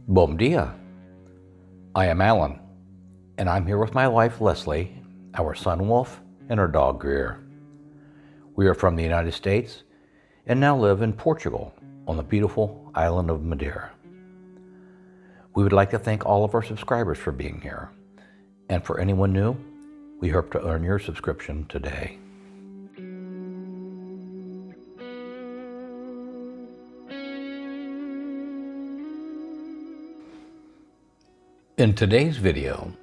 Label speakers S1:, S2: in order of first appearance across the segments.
S1: Bom dia. I am Alan, and I'm here with my wife Leslie, our son Wolf, and our dog Greer. We are from the United States and now live in Portugal on the beautiful island of Madeira. We would like to thank all of our subscribers for being here, and for anyone new, we hope to earn your subscription today. In today's video,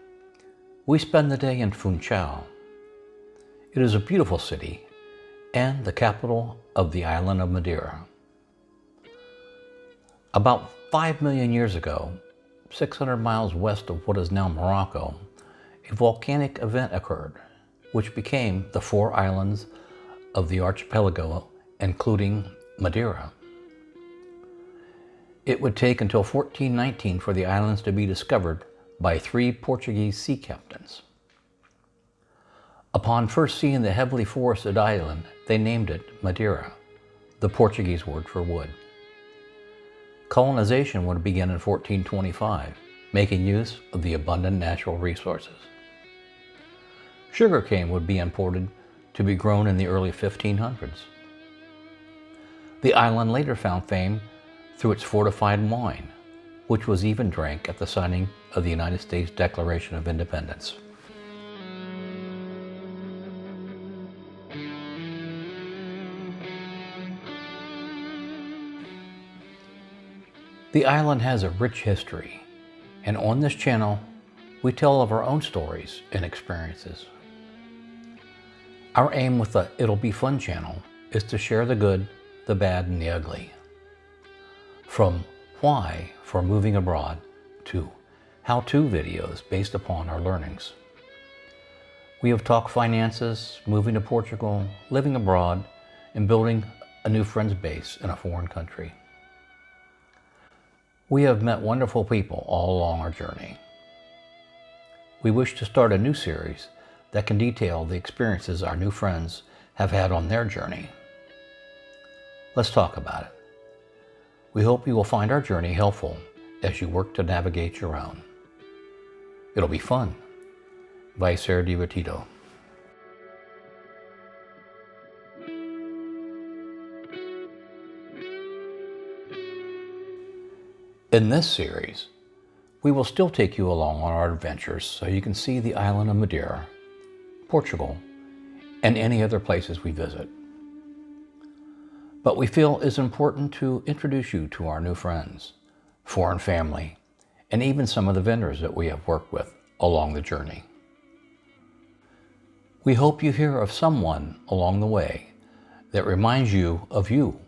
S1: we spend the day in Funchal. It is a beautiful city and the capital of the island of Madeira. About 5 million years ago, 600 miles west of what is now Morocco, a volcanic event occurred, which became the 4 islands of the archipelago, including Madeira. It would take until 1419 for the islands to be discovered by 3 Portuguese sea captains. Upon first seeing the heavily forested island, they named it Madeira, the Portuguese word for wood. Colonization would begin in 1425, making use of the abundant natural resources. Sugarcane would be imported to be grown in the early 1500s. The island later found fame through its fortified wine, which was even drank at the signing of the United States Declaration of Independence. The island has a rich history, and on this channel, we tell of our own stories and experiences. Our aim with the It'll Be Fun channel is to share the good, the bad, and the ugly. From why for moving abroad to how-to videos based upon our learnings. We have talked finances, moving to Portugal, living abroad, and building a new friends base in a foreign country. We have met wonderful people all along our journey. We wish to start a new series that can detail the experiences our new friends have had on their journey. Let's talk about it. We hope you will find our journey helpful as you work to navigate your own. It'll be fun. Vai ser divertido. In this series, we will still take you along on our adventures so you can see the island of Madeira, Portugal, and any other places we visit. But we feel it's important to introduce you to our new friends, foreign family, and even some of the vendors that we have worked with along the journey. We hope you hear of someone along the way that reminds you of you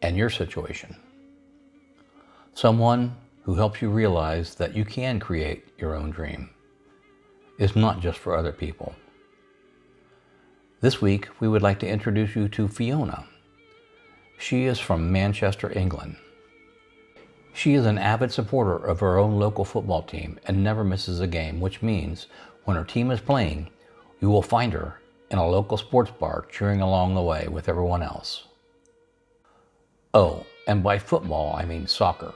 S1: and your situation. Someone who helps you realize that you can create your own dream. It's not just for other people. This week, we would like to introduce you to Fiona. She is from Manchester, England. She is an avid supporter of her own local football team and never misses a game, which means when her team is playing, you will find her in a local sports bar cheering along the way with everyone else. Oh, and by football, I mean soccer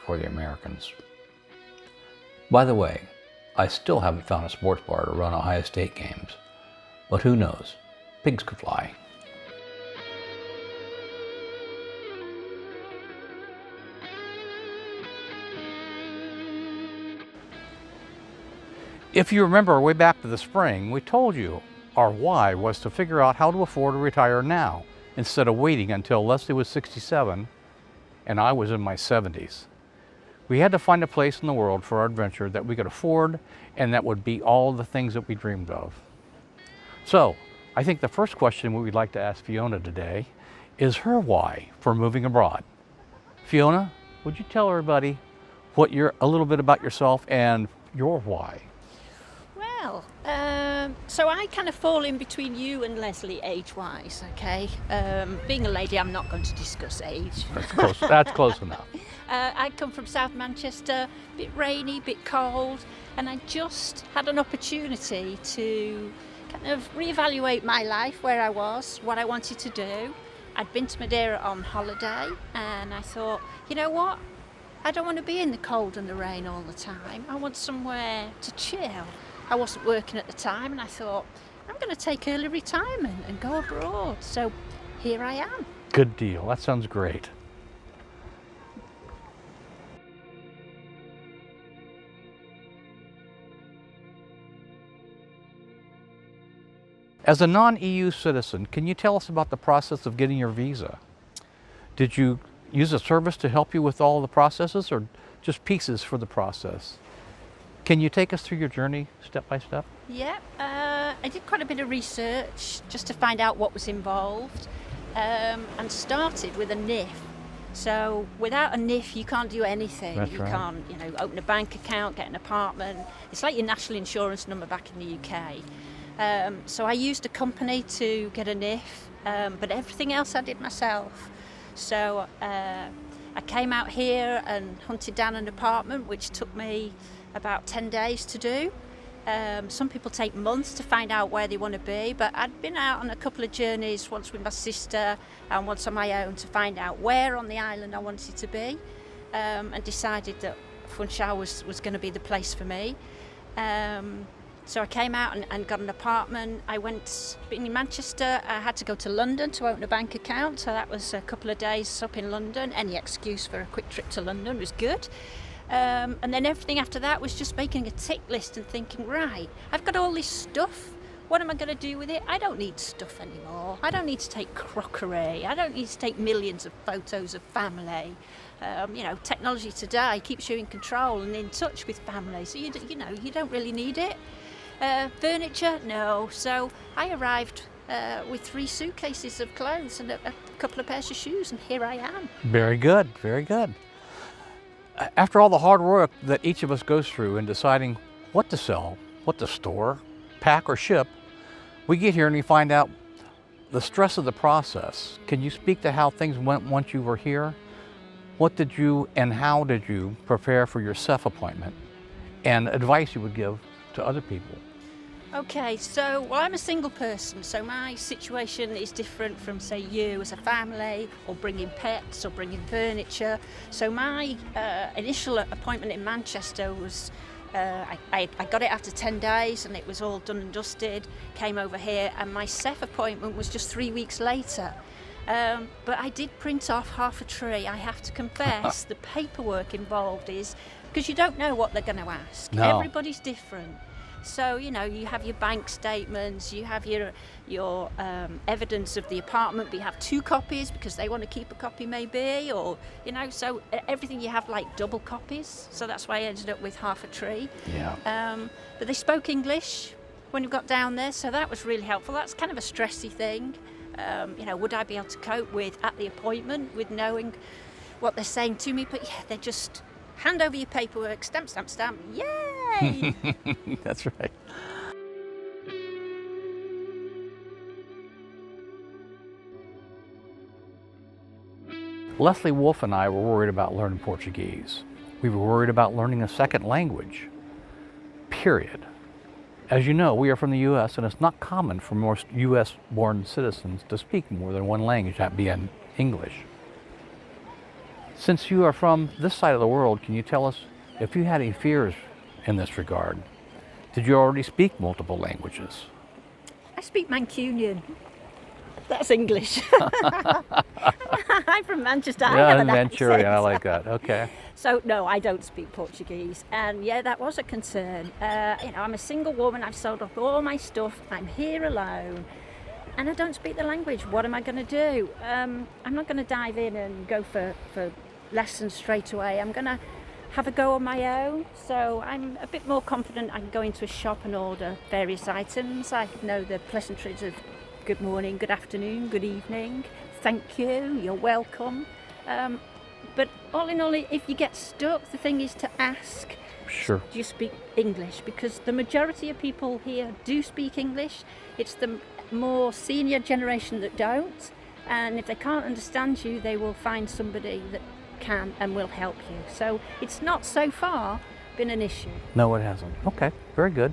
S1: for the Americans. By the way, I still haven't found a sports bar to run Ohio State games, but who knows? Pigs could fly. If you remember way back to the spring, we told you our why was to figure out how to afford to retire now instead of waiting until Leslie was 67 and I was in my 70s. We had to find a place in the world for our adventure that we could afford and that would be all the things that we dreamed of. So, I think the first question we would like to ask Fiona today is her why for moving abroad. Fiona, would you tell everybody a little bit about yourself and your why?
S2: Well, so I kind of fall in between you and Leslie age-wise, okay? Being a lady, I'm not going to discuss age.
S1: That's close enough.
S2: I come from South Manchester, a bit rainy, a bit cold, and I just had an opportunity to kind of reevaluate my life, where I was, what I wanted to do. I'd been to Madeira on holiday, and I thought, you know what? I don't want to be in the cold and the rain all the time. I want somewhere to chill. I wasn't working at the time, and I thought, I'm going to take early retirement and go abroad. So here I am.
S1: Good deal. That sounds great. As a non-EU citizen, can you tell us about the process of getting your visa? Did you use a service to help you with all the processes, or just pieces for the process? Can you take us through your journey step by step?
S2: Yeah, I did quite a bit of research just to find out what was involved, and started with a NIF. So without a NIF, you can't do anything.
S1: That's
S2: you
S1: right.
S2: can't, open a bank account, get an apartment. It's like your national insurance number back in the UK. So I used a company to get a NIF, but everything else I did myself. So I came out here and hunted down an apartment, which took me about 10 days to do. Some people take months to find out where they want to be, but I'd been out on a couple of journeys, once with my sister and once on my own, to find out where on the island I wanted to be, and decided that Funchal was going to be the place for me. So I came out and got an apartment. I went in Manchester. I had to go to London to open a bank account, so that was a couple of days up in London. Any excuse for a quick trip to London was good. And then everything after that was just making a tick list and thinking, right, I've got all this stuff. What am I going to do with it? I don't need stuff anymore. I don't need to take crockery. I don't need to take millions of photos of family. Technology today keeps you in control and in touch with family, so you don't really need it. Furniture, no. So I arrived with 3 suitcases of clothes and a couple of pairs of shoes, and here I am.
S1: Very good, very good. After all the hard work that each of us goes through in deciding what to sell, what to store, pack or ship, we get here and we find out the stress of the process. Can you speak to how things went once you were here? What did you and how did you prepare for your SEF appointment, and advice you would give to other people?
S2: Okay, so I'm a single person, so my situation is different from, say, you as a family, or bringing pets or bringing furniture. So my initial appointment in Manchester was, I got it after 10 days and it was all done and dusted, came over here, and my SEF appointment was just 3 weeks later. But I did print off half a tree. I have to confess, the paperwork involved is, because you don't know what they're going to ask.
S1: No.
S2: Everybody's different. So, you have your bank statements, you have your evidence of the apartment, but you have 2 copies because they want to keep a copy maybe, or, so everything you have like double copies. So that's why I ended up with half a tree.
S1: Yeah.
S2: But they spoke English when we got down there, so that was really helpful. That's kind of a stressy thing. Would I be able to cope with at the appointment with knowing what they're saying to me? But yeah, they just hand over your paperwork, stamp, stamp, stamp, yay!
S1: That's right. Leslie Wolf and I were worried about learning Portuguese. We were worried about learning a second language, period. As you know, we are from the U.S., and it's not common for most U.S.-born citizens to speak more than one language, that being English. Since you are from this side of the world, can you tell us if you had any fears in this regard? Did you already speak multiple languages?
S2: I speak Mancunian. That's English. I'm from Manchester. I
S1: Yeah,
S2: have
S1: and
S2: an
S1: Manchurian,
S2: accent.
S1: I like that. Okay.
S2: So no, I don't speak Portuguese, and yeah, that was a concern. I'm a single woman. I've sold off all my stuff. I'm here alone, and I don't speak the language. What am I going to do? I'm not going to dive in and go for lessons straight away. I'm going to have a go on my own. So I'm a bit more confident. I can go into a shop and order various items. I know the pleasantries of good morning, good afternoon, good evening, thank you, you're welcome. But all in all, if you get stuck, the thing is to ask,
S1: Sure.
S2: do you speak English? Because the majority of people here do speak English. It's the more senior generation that don't. And if they can't understand you, they will find somebody that can and will help you. So it's not so far been an issue.
S1: No, it hasn't. Okay, very good.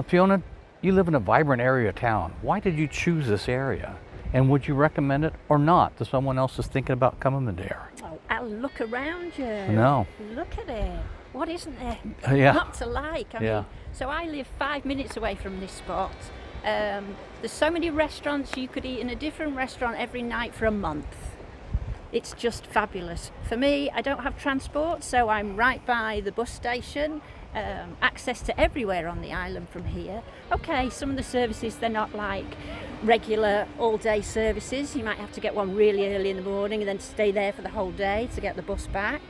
S1: Fiona, you live in a vibrant area of town. Why did you choose this area? And would you recommend it or not to someone else that's thinking about coming there?
S2: Oh, Well, look around you.
S1: No.
S2: Look at it. What isn't there?
S1: Yeah.
S2: Not to like. I mean, so I live 5 minutes away from this spot. There's so many restaurants. You could eat in a different restaurant every night for a month. It's just fabulous. For me, I don't have transport, so I'm right by the bus station. Access to everywhere on the island from here. Okay, some of the services, they're not like regular all-day services. You might have to get one really early in the morning and then stay there for the whole day to get the bus back.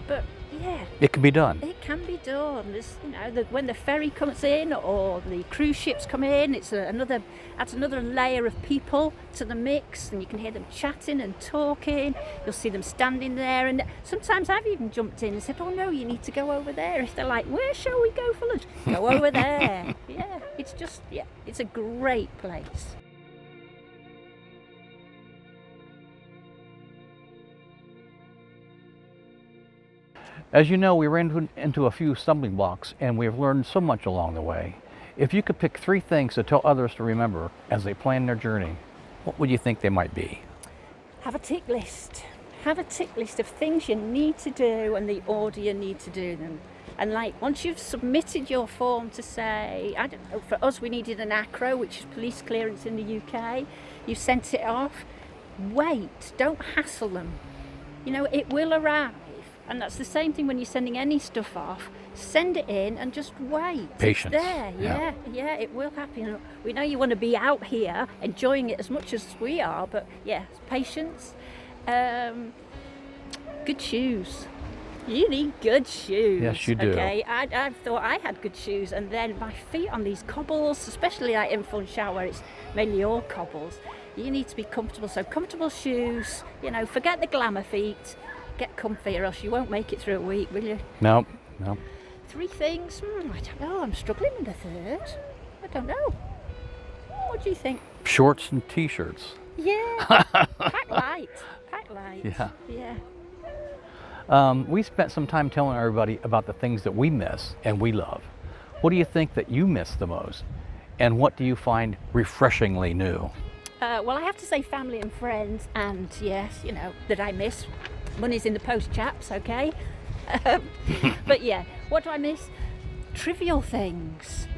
S2: But yeah,
S1: it can be done.
S2: It can be done. There's, you know, when the ferry comes in or the cruise ships come in, it's adds another layer of people to the mix, and you can hear them chatting and talking. You'll see them standing there, and sometimes I've even jumped in and said, "Oh no, you need to go over there." If they're like, "Where shall we go for lunch?" Go over there. Yeah, it's a great place.
S1: As you know, we ran into a few stumbling blocks, and we've learned so much along the way. If you could pick 3 things to tell others to remember as they plan their journey, what would you think they might be?
S2: Have a tick list. Have a tick list of things you need to do and the order you need to do them. And like, once you've submitted your form to say, I don't know, for us we needed an ACRO, which is police clearance in the UK. You sent it off. Wait, don't hassle them. You know, it will arrive. And that's the same thing when you're sending any stuff off. Send it in and just wait.
S1: Patience.
S2: It's there. Yeah, it will happen. We know you want to be out here enjoying it as much as we are, but yeah, patience. Good shoes. You need good shoes.
S1: Yes, you do.
S2: Okay, I thought I had good shoes, and then my feet on these cobbles, especially like in Funchal where it's mainly all cobbles, you need to be comfortable. So comfortable shoes, you know, forget the glamour feet. Get comfy or else you won't make it through a week, will you?
S1: No.
S2: 3 things? I don't know. I'm struggling with a third. I don't know. What do you think?
S1: Shorts and t-shirts.
S2: Yeah. Pack light. Yeah.
S1: We spent some time telling everybody about the things that we miss and we love. What do you think that you miss the most? And what do you find refreshingly new?
S2: Well, I have to say family and friends, and yes, you know, that I miss. Money's in the post, chaps, okay? But yeah, what do I miss? Trivial things.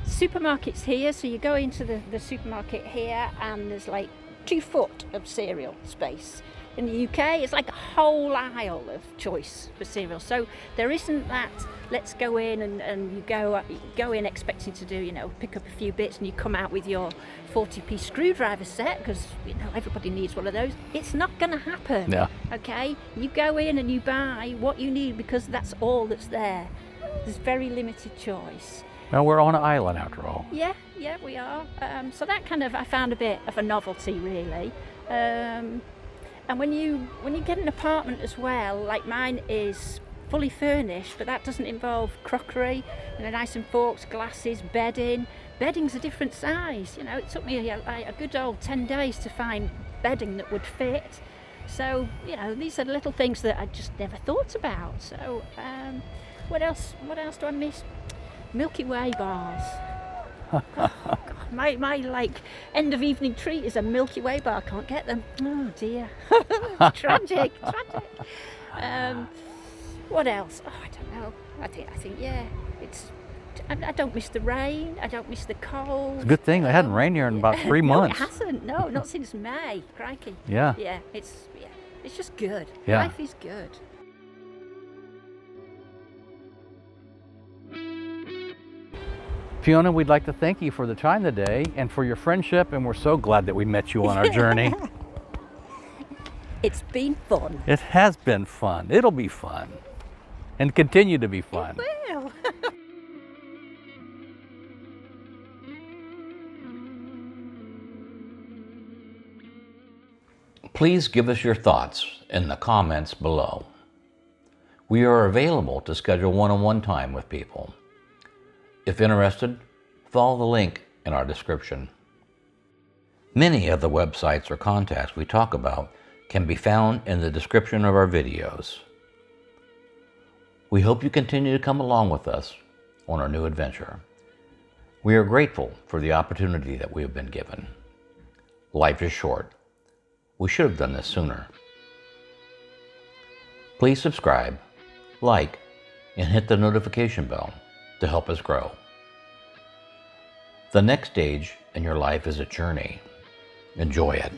S2: Supermarkets here, so you go into the supermarket here and there's like 2 foot of cereal space. In the UK, it's like a whole aisle of choice for cereal. So there isn't that, let's go in and you go in expecting to do, you know, pick up a few bits and you come out with your 40p screwdriver set, because, you know, everybody needs one of those. It's not going to happen.
S1: Yeah.
S2: Okay? You go in and you buy what you need because that's all that's there. There's very limited choice.
S1: Well, we're on an island after all.
S2: Yeah, we are. So that kind of, I found a bit of a novelty, really. And when you get an apartment as well, like mine is fully furnished, but that doesn't involve crockery, you know, knives and forks, glasses, bedding. Bedding's a different size. You know, it took me a good old 10 days to find bedding that would fit. So, you know, these are little things that I just never thought about. So, what else do I miss? Milky Way bars. Oh, God, my like end of evening treat is a Milky Way bar. I can't get them. Oh dear. tragic. What else? Oh, I don't know. I think yeah, it's. I don't miss the rain. I don't miss the cold.
S1: It's a good thing. It hadn't rained here in about 3 months.
S2: No, it hasn't. No, not since May. Crikey.
S1: Yeah.
S2: Yeah. It's just good.
S1: Yeah.
S2: Life is good.
S1: Fiona, we'd like to thank you for the time today and for your friendship, and we're so glad that we met you on our journey.
S2: It's been fun.
S1: It has been fun. It'll be fun. And continue to be fun.
S2: It will.
S1: Please give us your thoughts in the comments below. We are available to schedule one-on-one time with people. If interested, follow the link in our description. Many of the websites or contacts we talk about can be found in the description of our videos. We hope you continue to come along with us on our new adventure. We are grateful for the opportunity that we have been given. Life is short. We should have done this sooner. Please subscribe, like, and hit the notification bell to help us grow. The next stage in your life is a journey. Enjoy it.